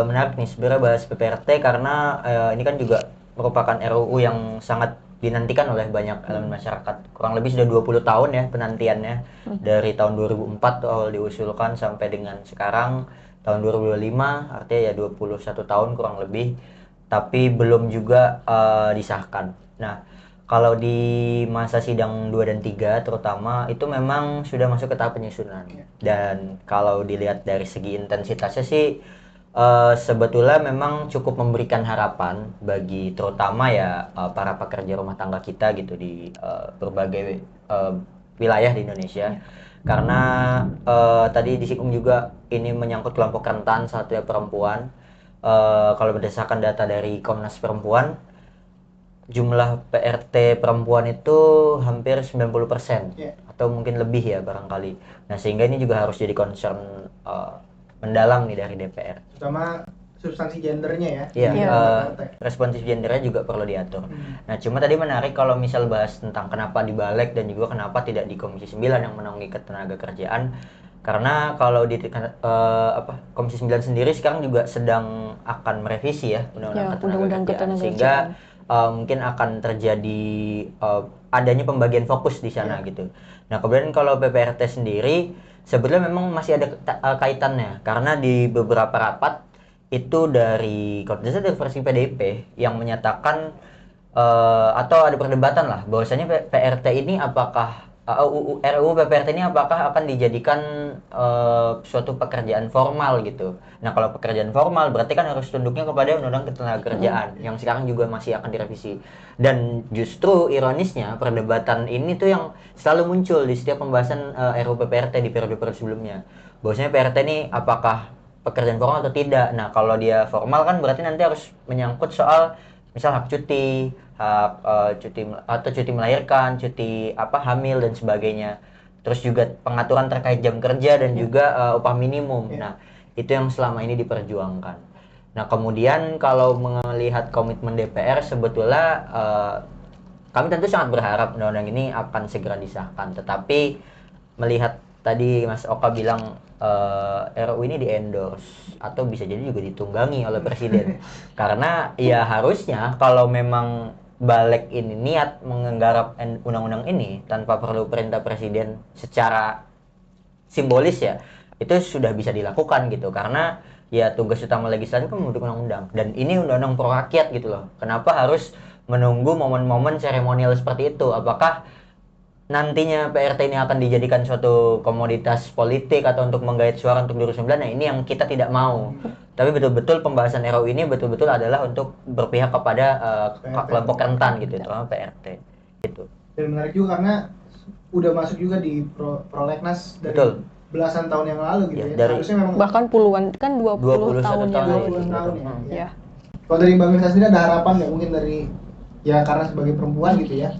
Menarik nih sebenarnya bahas PPRT karena ini kan juga merupakan RUU yang sangat dinantikan oleh banyak elemen masyarakat. Kurang lebih sudah 20 tahun ya penantiannya. Dari tahun 2004 awal diusulkan sampai dengan sekarang tahun 2025, artinya ya 21 tahun kurang lebih, tapi belum juga disahkan. Nah, kalau di masa sidang 2 dan 3 terutama itu memang sudah masuk ke tahap penyusunan. Dan kalau dilihat dari segi intensitasnya sih sebetulnya memang cukup memberikan harapan bagi terutama ya para pekerja rumah tangga kita gitu di berbagai wilayah di Indonesia. Karena tadi disinggung juga ini menyangkut kelompok rentan, satunya perempuan. Kalau berdasarkan data dari Komnas Perempuan, jumlah PRT perempuan itu hampir 90% atau mungkin lebih ya barangkali. Nah, sehingga ini juga harus jadi concern mendalam nih dari DPR. Terutama substansi gendernya ya. Iya, responsif gendernya juga perlu diatur. Nah, cuma tadi menarik kalau misal bahas tentang kenapa di Balik dan juga kenapa tidak di Komisi 9 yang menaungi ketenagakerjaan. Karena kalau di Komisi 9 sendiri sekarang juga sedang akan merevisi ya undang-undang ketenagakerjaan. Sehingga mungkin akan terjadi adanya pembagian fokus di sana gitu. Nah, kemudian kalau PPRT sendiri sebetulnya memang masih ada kaitannya karena di beberapa rapat itu dari versi PDIP yang menyatakan atau ada perdebatan lah bahwasanya PRT ini apakah RUU PPRT ini apakah akan dijadikan suatu pekerjaan formal gitu. Nah, kalau pekerjaan formal berarti kan harus tunduknya kepada Undang-Undang Ketenagakerjaan yang sekarang juga masih akan direvisi. Dan justru ironisnya perdebatan ini tuh yang selalu muncul di setiap pembahasan RUU PPRT di periode-periode sebelumnya. Bahwasanya PRT ini apakah pekerjaan formal atau tidak. Nah, kalau dia formal kan berarti nanti harus menyangkut soal misal hak cuti, hak cuti melahirkan, cuti hamil dan sebagainya. Terus juga pengaturan terkait jam kerja dan juga upah minimum. Nah, itu yang selama ini diperjuangkan. Nah, kemudian kalau melihat komitmen DPR sebetulnya kami tentu sangat berharap undang-undang ini akan segera disahkan. Tetapi melihat tadi Mas Oka bilang RUU ini di-endorse atau bisa jadi juga ditunggangi oleh Presiden. Karena ya harusnya kalau memang Balik ini niat menggarap undang-undang ini tanpa perlu perintah Presiden secara simbolis ya, itu sudah bisa dilakukan gitu. Karena ya tugas utama legislatif kan membentuk undang-undang. Dan ini undang-undang pro rakyat gitu loh. Kenapa harus menunggu momen-momen seremonial seperti itu? Apakah nantinya PRT ini akan dijadikan suatu komoditas politik atau untuk menggait suara untuk 2009? Nah, ini yang kita tidak mau. Tapi betul-betul pembahasan RUU ini betul-betul adalah untuk berpihak kepada kelompok rentan gitu, terutama PRT. Gitu. Dan menarik juga karena udah masuk juga di prolegnas dari Betul. belasan tahun yang lalu gitu Ya, ya. dari Harusnya memang Bahkan puluhan, kan 20 21 tahun yang tahun lalu. 20 tahun ya. Ya. Kalau dari Mbak Mirsa sendiri ada harapan nggak mungkin dari ya karena sebagai perempuan gitu ya,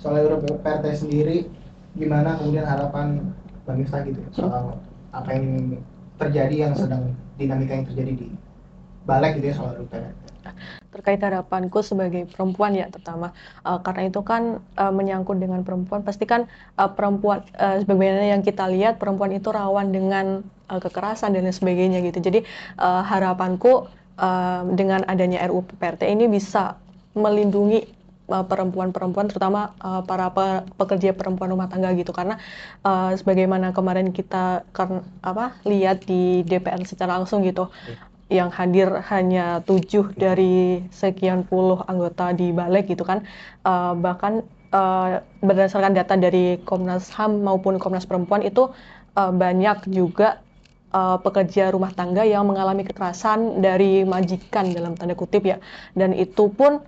soal RUU PRT sendiri gimana kemudian harapan Mbak Mirsa gitu ya, soal apa yang terjadi yang sedang dinamika yang terjadi di Balik gitu ya soal RUU PRT. Terkait harapanku sebagai perempuan ya terutama karena itu kan menyangkut dengan perempuan, pasti kan perempuan sebagaimana yang kita lihat perempuan itu rawan dengan kekerasan dan lain sebagainya gitu. Jadi harapanku dengan adanya RUU PRT ini bisa melindungi perempuan-perempuan terutama para pekerja perempuan rumah tangga gitu, karena sebagaimana kemarin kita lihat di DPR secara langsung gitu, yang hadir hanya 7 dari sekian puluh anggota di Balik gitu kan. Bahkan berdasarkan data dari Komnas HAM maupun Komnas Perempuan itu banyak juga pekerja rumah tangga yang mengalami kekerasan dari majikan dalam tanda kutip ya, dan itu pun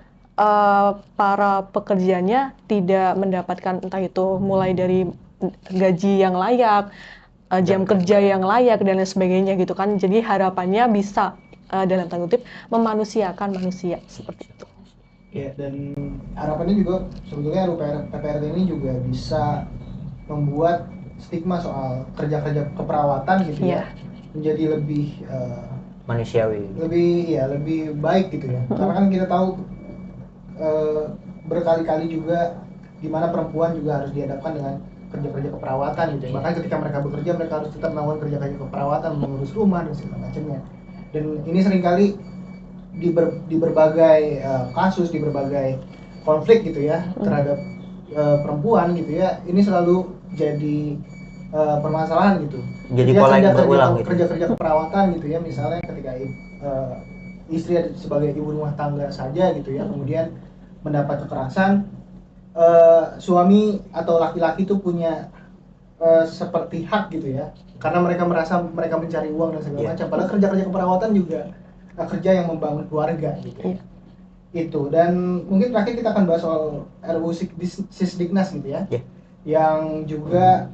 para pekerjanya tidak mendapatkan entah itu mulai dari gaji yang layak, jam kerja yang layak dan lain sebagainya gitu kan. Jadi harapannya bisa dalam tanda kutip memanusiakan manusia seperti itu. Ya, dan harapannya juga sebetulnya RUU PRT ini juga bisa membuat stigma soal kerja-kerja keperawatan gitu ya menjadi lebih manusiawi, lebih baik gitu ya. Karena kan kita tahu berkali-kali juga di mana perempuan juga harus dihadapkan dengan kerja-kerja keperawatan gitu. Bahkan ketika mereka bekerja mereka harus tetap melakukan kerja-kerja keperawatan, mengurus rumah dan segala macamnya. Dan ini seringkali di berbagai kasus, di berbagai konflik gitu ya terhadap perempuan gitu ya, ini selalu jadi permasalahan gitu. Jadi pola yang berulang gitu. Kerja-kerja keperawatan gitu ya, misalnya ketika istri sebagai ibu rumah tangga saja gitu ya, kemudian mendapat kekerasan, suami atau laki-laki itu punya seperti hak gitu ya, karena mereka merasa mereka mencari uang dan segala macam. Padahal kerja-kerja keperawatan juga kerja yang membangun keluarga gitu. Itu. Dan mungkin terakhir kita akan bahas soal RUU Sisdiknas gitu ya, yang juga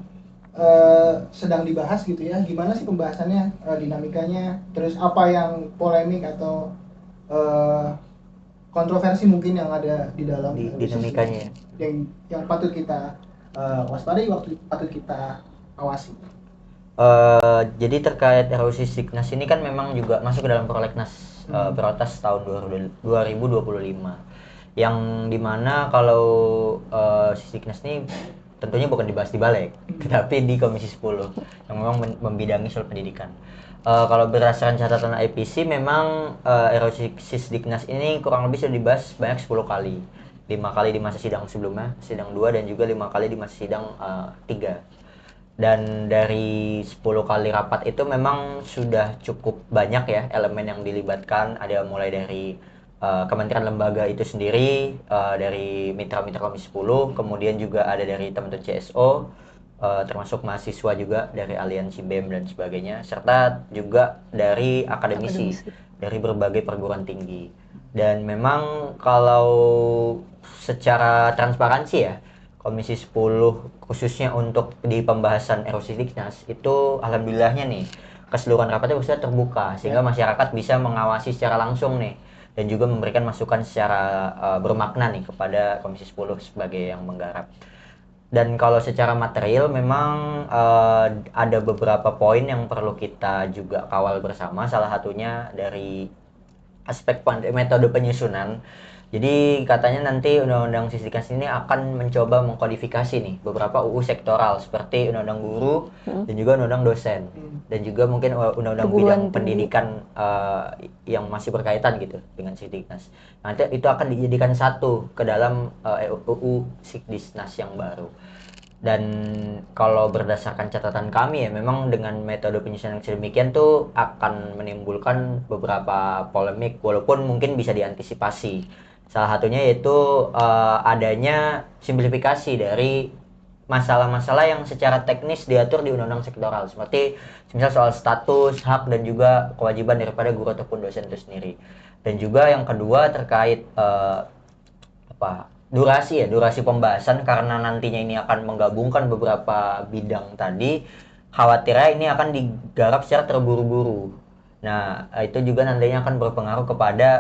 sedang dibahas gitu ya. Gimana sih pembahasannya, dinamikanya, terus apa yang polemik atau kontroversi mungkin yang ada di dalam dinamikanya yang patut kita waspadai, waktu patut kita awasi. Jadi terkait RUU Sisdiknas ini kan memang juga masuk ke dalam prolegnas prioritas tahun 2025, yang dimana kalau Sisdiknas ini tentunya bukan dibahas di Balik, tetapi di Komisi 10 yang memang membidangi soal pendidikan. Kalau berdasarkan catatan IPC memang RUU Sisdiknas ini kurang lebih sudah dibahas banyak 10 kali. 5 kali di masa sidang sebelumnya, sidang 2, dan juga 5 kali di masa sidang 3. Dan dari 10 kali rapat itu memang sudah cukup banyak ya elemen yang dilibatkan. Ada mulai dari kementerian lembaga itu sendiri, dari mitra-mitra Komisi 10, kemudian juga ada dari teman-teman CSO, termasuk mahasiswa juga dari aliansi BEM dan sebagainya, serta juga dari akademisi dari berbagai perguruan tinggi. Dan memang kalau secara transparansi ya, Komisi 10 khususnya untuk di pembahasan RUU Sisdiknas itu alhamdulillahnya nih keseluruhan rapatnya bersifat terbuka sehingga masyarakat bisa mengawasi secara langsung nih dan juga memberikan masukan secara bermakna nih kepada Komisi 10 sebagai yang menggarap. Dan kalau secara material memang ada beberapa poin yang perlu kita juga kawal bersama, salah satunya dari aspek metode penyusunan. Jadi katanya nanti Undang-Undang Sisdiknas ini akan mencoba mengkodifikasi nih beberapa UU sektoral seperti Undang-Undang Guru dan juga Undang-Undang Dosen dan juga mungkin Undang-Undang Perguruan bidang pendidikan yang masih berkaitan gitu dengan Sisdiknas. Nanti itu akan dijadikan satu ke dalam UU Sisdiknas yang baru. Dan kalau berdasarkan catatan kami ya memang dengan metode penyusunan yang sedemikian tuh akan menimbulkan beberapa polemik walaupun mungkin bisa diantisipasi. Salah satunya yaitu adanya simplifikasi dari masalah-masalah yang secara teknis diatur di undang-undang sektoral seperti misal soal status, hak dan juga kewajiban daripada guru ataupun dosen itu sendiri. Dan juga yang kedua terkait durasi pembahasan karena nantinya ini akan menggabungkan beberapa bidang tadi, khawatirnya ini akan digarap secara terburu-buru. Nah, itu juga nantinya akan berpengaruh kepada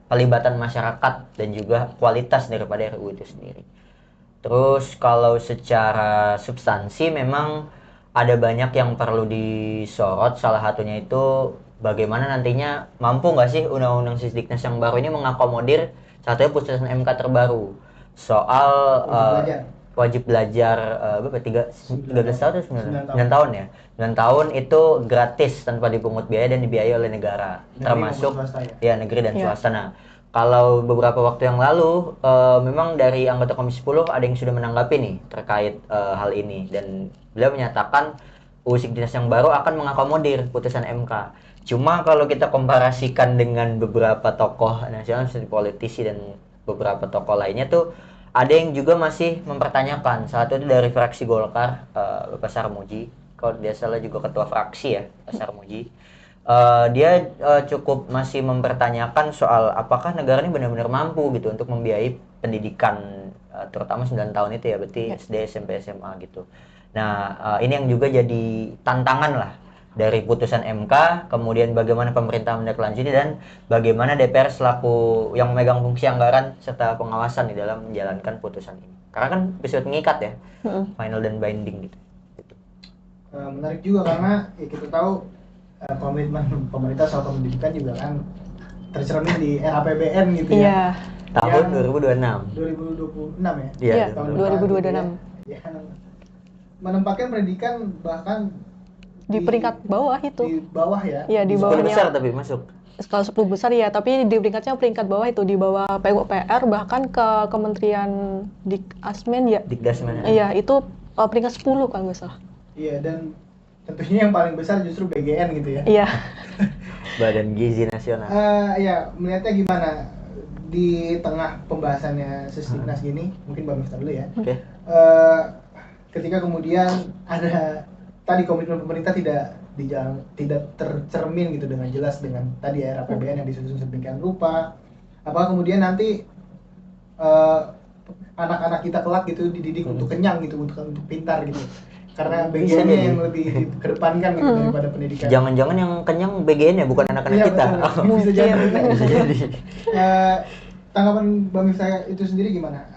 pelibatan masyarakat dan juga kualitas daripada RUU itu sendiri. Terus kalau secara substansi memang ada banyak yang perlu disorot, salah satunya itu bagaimana nantinya mampu nggak sih Undang-Undang Sisdiknas yang baru ini mengakomodir satunya putusan MK terbaru soal wajib belajar berapa 13 tahun atau 9 tahun ya 9 tahun itu gratis tanpa dipungut biaya dan dibiayai oleh negara termasuk ya negeri dan swasta. Nah, kalau beberapa waktu yang lalu memang dari anggota Komisi 10 ada yang sudah menanggapi nih terkait hal ini dan beliau menyatakan UU Sisdiknas yang baru akan mengakomodir putusan MK. Cuma kalau kita komparasikan dengan beberapa tokoh nasional seperti politisi dan beberapa tokoh lainnya tuh ada yang juga masih mempertanyakan. Satu itu dari fraksi Golkar, Bapak Sarmuji. Kalau dia salah juga ketua fraksi ya, Pak Sarmuji. Dia cukup masih mempertanyakan soal apakah negara ini benar-benar mampu gitu untuk membiayai pendidikan terutama 9 tahun itu ya, berarti SD, SMP, SMA gitu. Nah, ini yang juga jadi tantangan lah dari putusan MK, kemudian bagaimana pemerintah menindaklanjuti dan bagaimana DPR selaku yang memegang fungsi anggaran serta pengawasan di dalam menjalankan putusan ini. Karena kan bersifat mengikat ya, final dan binding gitu. Menarik juga karena ya kita tahu komitmen pemerintah soal pendidikan juga kan tercermin di RAPBN gitu ya. Tahun 2026. 2026 ya? Iya, tahun 2026. Ya, menempatkan pendidikan bahkan di peringkat bawah itu. Di bawah ya? Iya, di 10 bawahnya. besar tapi masuk. Kalau 10 besar ya, tapi di peringkatnya peringkat bawah itu di bawah PUPR bahkan ke Kementerian Dikasmen ya. Dikdasmen. Iya, itu peringkat 10 kalau nggak salah. Iya, dan tentunya yang paling besar justru BGN gitu ya. Iya. Badan Gizi Nasional. Ya, melihatnya gimana di tengah pembahasannya Sisdiknas gini, mungkin Bang Miftah dulu ya. Oke. Ketika kemudian ada tadi komitmen pemerintah tidak tercermin gitu dengan jelas dengan tadi RAPBN yang disusun sedemikian rupa, apakah kemudian nanti anak-anak kita kelak gitu dididik untuk kenyang gitu, untuk pintar gitu, karena BGN-nya yang lebih dikedepankan gitu daripada pendidikan. Jangan-jangan yang kenyang BGN ya, bukan anak-anak Iya, kita. betul. Bisa jadi. Bisa jadi. Tanggapan Bang Miftah itu sendiri gimana?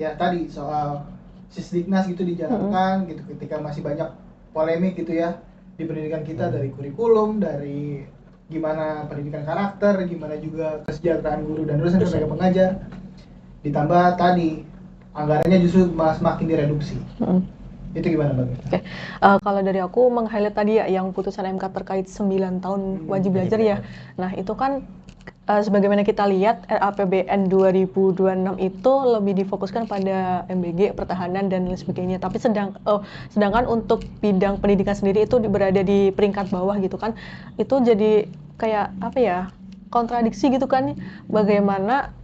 Ya tadi soal Sisdiknas gitu dijalankan gitu ketika masih banyak polemik gitu ya di pendidikan kita, dari kurikulum, dari gimana pendidikan karakter, gimana juga kesejahteraan guru dan dosen sebagai pengajar, ditambah tadi anggarannya justru semakin direduksi. Itu gimana Bang? Oke. Kalau dari aku meng-highlight tadi ya yang putusan MK terkait 9 tahun wajib belajar ya. Nah, itu kan sebagaimana kita lihat RAPBN 2026 itu lebih difokuskan pada MBG, pertahanan dan lain sebagainya. Tapi sedangkan untuk bidang pendidikan sendiri itu berada di peringkat bawah gitu kan. Itu jadi kayak apa ya? Kontradiksi gitu kan. Bagaimana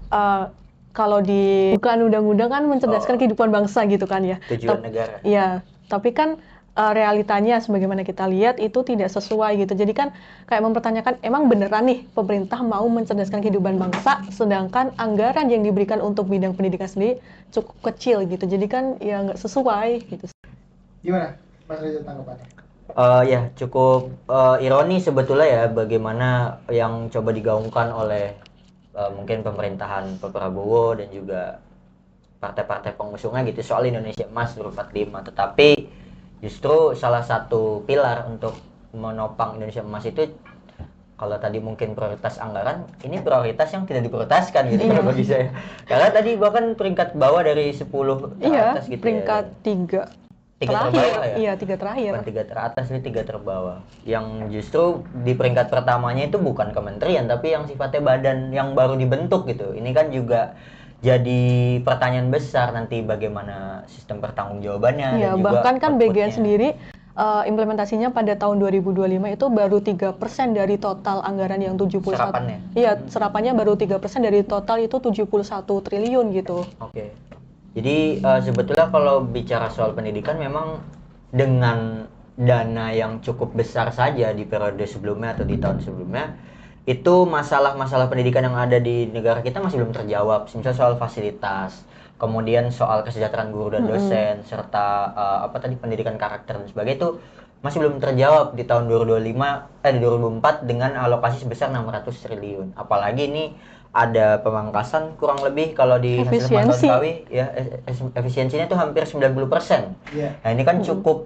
kalau di bukan undang-undang kan mencerdaskan kehidupan bangsa gitu kan ya. Tujuan negara. Iya, tapi kan realitanya sebagaimana kita lihat itu tidak sesuai gitu. Jadi kan kayak mempertanyakan emang beneran nih pemerintah mau mencerdaskan kehidupan bangsa sedangkan anggaran yang diberikan untuk bidang pendidikan sendiri cukup kecil gitu. Jadi kan ya nggak sesuai gitu. Gimana Mas Reza tanggapannya? Ya cukup ironi sebetulnya ya bagaimana yang coba digaungkan oleh mungkin pemerintahan Pak Prabowo dan juga partai-partai pengusungnya gitu soal Indonesia Emas 2045, tetapi justru salah satu pilar untuk menopang Indonesia Emas itu kalau tadi mungkin prioritas anggaran, ini prioritas yang tidak diprioritaskan gitu Iya. bagi saya. Karena tadi bahkan peringkat bawah dari 10 Iya, teratas gitu peringkat ya. tiga Tiga terakhir. terbawah ya? Iya, tiga terakhir. Bukan tiga teratas, ini tiga terbawah. Yang justru di peringkat pertamanya itu bukan kementerian, tapi yang sifatnya badan yang baru dibentuk gitu. Ini kan juga jadi pertanyaan besar nanti bagaimana sistem pertanggungjawabannya dan Iya, juga bahkan kan BGN outputnya. sendiri implementasinya pada tahun 2025 itu baru 3% dari total anggaran yang 71. Serapannya? Iya, serapannya baru 3% dari total itu 71 triliun gitu. Oke. Jadi sebetulnya kalau bicara soal pendidikan memang dengan dana yang cukup besar saja di periode sebelumnya atau di tahun sebelumnya itu masalah-masalah pendidikan yang ada di negara kita masih belum terjawab. Misalnya soal fasilitas, kemudian soal kesejahteraan guru dan dosen, serta apa tadi pendidikan karakter dan sebagainya itu masih belum terjawab di tahun 2004 dengan alokasi sebesar 600 triliun. Apalagi ini ada pemangkasan kurang lebih kalau di hasil pemantauan Efisiensi. KW ya efisiensinya itu hampir 90%. Iya. Nah, ini kan cukup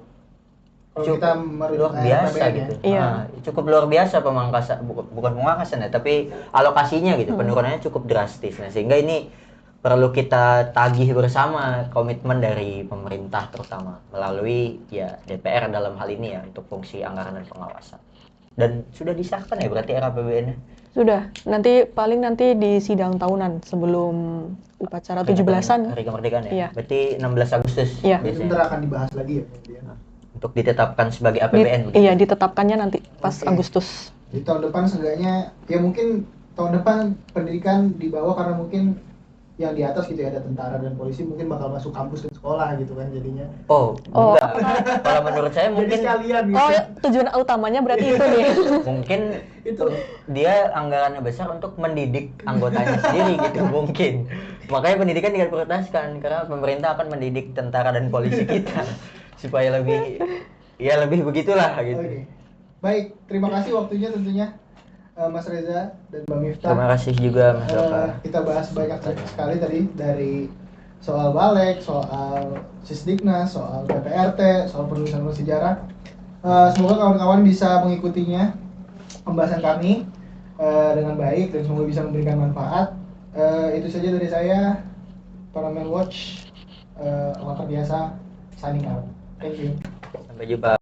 Kalau kita merujuk luar biasa APBN ya. gitu. Iya. Nah, cukup luar biasa pemangkasan bukan pemangkasan ya, tapi alokasinya gitu. Penurunannya cukup drastis. Nah, sehingga ini perlu kita tagih bersama komitmen dari pemerintah terutama melalui ya DPR dalam hal ini ya untuk fungsi anggaran dan pengawasan. Dan sudah disahkan ya berarti RAPBN-nya. Sudah, nanti di sidang tahunan sebelum upacara 17-an. Hari kemerdekaan ya. Iya. Berarti 16 Agustus Iya. Jadi biasanya. bentar akan dibahas lagi ya kemudian. Untuk ditetapkan sebagai APBN begitu. Iya, ditetapkannya nanti pas Oke. Agustus. Di tahun depan seenggaknya ya mungkin tahun depan pendidikan di bawah karena mungkin yang di atas gitu ya ada tentara dan polisi mungkin bakal masuk kampus dan sekolah gitu kan jadinya. Oh, Oh. enggak. Kalau menurut saya Jadi mungkin sekalian gitu. Oh, tujuan utamanya berarti itu nih. mungkin Itu. dia anggarannya besar untuk mendidik anggotanya sendiri gitu mungkin. Makanya pendidikan tidak diprioritaskan karena pemerintah akan mendidik tentara dan polisi kita supaya lebih ya lebih begitulah gitu. Oke. Baik, terima kasih waktunya tentunya Mas Reza dan Bang Miftah. Terima kasih juga Mas Doka. Kita bahas banyak sekali tadi dari soal Balek, soal Sisdiknas, soal PPRT, soal penulisan sejarah. Semoga kawan-kawan bisa mengikutinya pembahasan kami dengan baik dan semoga bisa memberikan manfaat. Itu saja dari saya, Parlemen Watch, luar biasa, signing out. Thank you. Sampai jumpa.